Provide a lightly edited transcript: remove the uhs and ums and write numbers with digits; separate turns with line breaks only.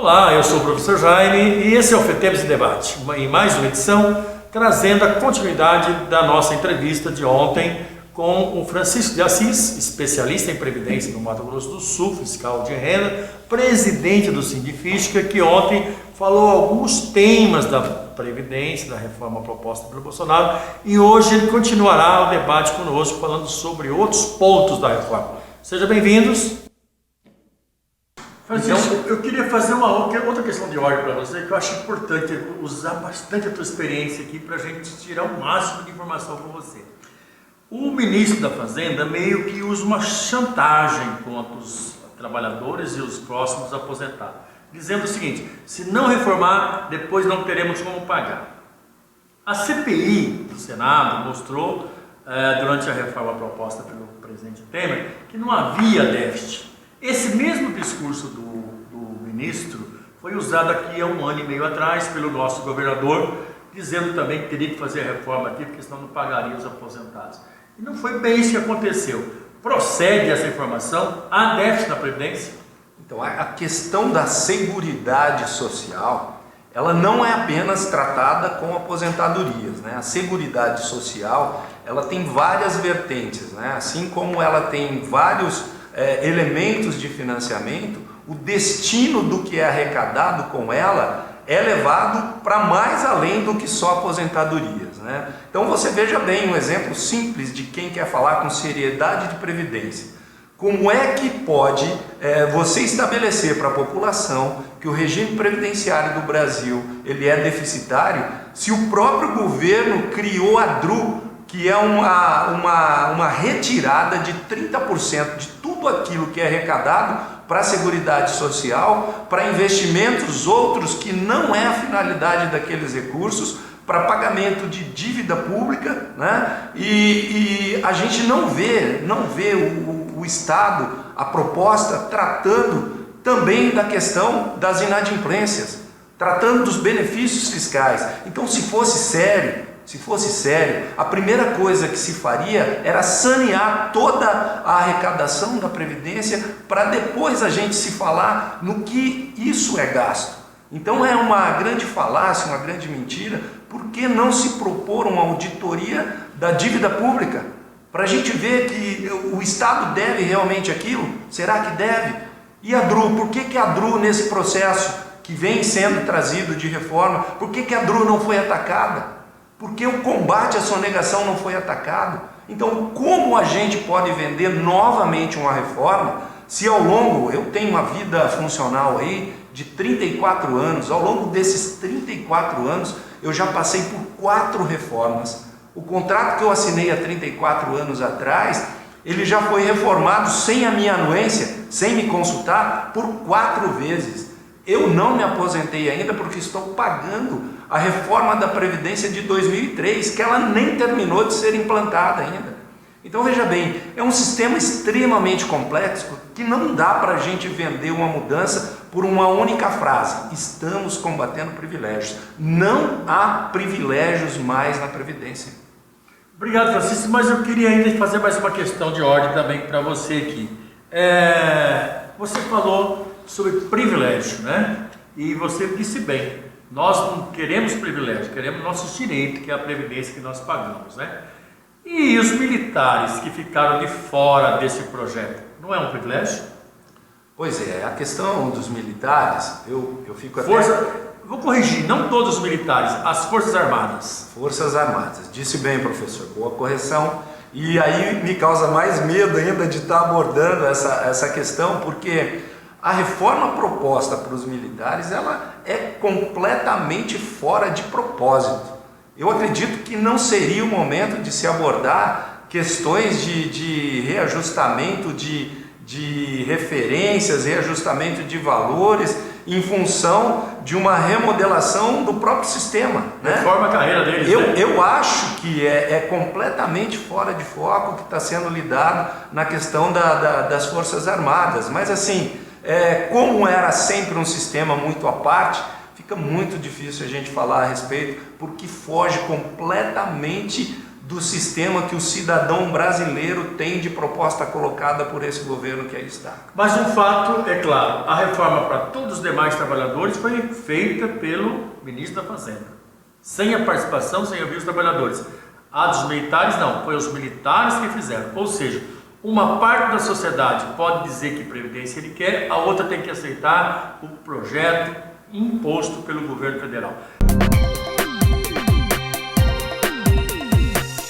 Olá, eu sou o professor Jaime e esse é o FETEBS em Debate, em mais uma edição, trazendo a continuidade da nossa entrevista de ontem com o Francisco de Assis, especialista em Previdência no Mato Grosso do Sul, fiscal de renda, presidente do Sindifisca, que ontem falou alguns temas da Previdência, da reforma proposta pelo Bolsonaro, e hoje ele continuará o debate conosco falando sobre outros pontos da reforma. Sejam bem-vindos. Francisco, eu queria fazer uma outra questão de ordem para você, que eu acho importante usar bastante a tua experiência aqui para a gente tirar o máximo de informação com você. O ministro da Fazenda meio que usa uma chantagem contra os trabalhadores e os próximos aposentados, dizendo o seguinte: se não reformar, depois não teremos como pagar. A CPI do Senado mostrou, durante a reforma proposta pelo presidente Temer, que não havia déficit. Esse mesmo discurso do ministro foi usado aqui há um ano e meio atrás pelo nosso governador, dizendo também que teria que fazer a reforma aqui, porque senão não pagaria os aposentados. E não foi bem isso que aconteceu. Procede essa informação? Há déficit na Previdência?
Então, a questão da seguridade social, ela não é apenas tratada com aposentadorias, né? A seguridade social, ela tem várias vertentes, né? Assim como ela tem vários elementos de financiamento, o destino do que é arrecadado com ela é levado para mais além do que só aposentadorias, né? Então você veja bem um exemplo simples de quem quer falar com seriedade de previdência. Como é que pode você estabelecer para a população que o regime previdenciário do Brasil ele é deficitário, se o próprio governo criou a DRU, que é uma retirada de 30% de tudo aquilo que é arrecadado para a Seguridade Social, para investimentos outros que não é a finalidade daqueles recursos, para pagamento de dívida pública, né? E a gente não vê o Estado, a proposta, tratando também da questão das inadimplências, tratando dos benefícios fiscais. Então, se fosse sério, a primeira coisa que se faria era sanear toda a arrecadação da Previdência para depois a gente se falar no que isso é gasto. Então é uma grande falácia, uma grande mentira. Por que não se propor uma auditoria da dívida pública? Para a gente ver que o Estado deve realmente aquilo? Será que deve? E a DRU? Por que a DRU nesse processo que vem sendo trazido de reforma, por que a DRU não foi atacada? Porque o combate à sonegação não foi atacado. Então, como a gente pode vender novamente uma reforma se ao longo, eu tenho uma vida funcional aí de 34 anos, ao longo desses 34 anos eu já passei por 4 reformas. O contrato que eu assinei há 34 anos atrás, ele já foi reformado sem a minha anuência, sem me consultar, por 4 vezes. Eu não me aposentei ainda porque estou pagando a reforma da Previdência de 2003, que ela nem terminou de ser implantada ainda. Então veja bem, é um sistema extremamente complexo que não dá para a gente vender uma mudança por uma única frase: estamos combatendo privilégios. Não há privilégios mais na Previdência.
Obrigado, Francisco, mas eu queria ainda fazer mais uma questão de ordem também para você aqui. Você falou sobre privilégio, né? E você disse bem, nós não queremos privilégio, queremos nossos direitos, que é a previdência que nós pagamos, né? E os militares que ficaram de fora desse projeto, não é um privilégio?
Pois é, a questão dos militares, eu fico até...
Vou corrigir, não todos os militares, as Forças Armadas.
Forças Armadas, disse bem, professor, boa correção. E aí me causa mais medo ainda de estar abordando essa questão, porque a reforma proposta para os militares, ela é completamente fora de propósito. Eu acredito que não seria o momento de se abordar questões de reajustamento de referências, reajustamento de valores, em função de uma remodelação do próprio sistema, né?
Reforma a carreira deles.
Eu acho que é completamente fora de foco que está sendo lidado na questão das Forças Armadas. Mas assim, como era sempre um sistema muito à parte, fica muito difícil a gente falar a respeito, porque foge completamente do sistema que o cidadão brasileiro tem de proposta colocada por esse governo que aí está.
Mas um fato é claro, a reforma para todos os demais trabalhadores foi feita pelo ministro da Fazenda, sem a participação, sem ouvir os trabalhadores. A dos militares não, foi os militares que fizeram, ou seja, uma parte da sociedade pode dizer que previdência ele quer, a outra tem que aceitar o projeto imposto pelo governo federal.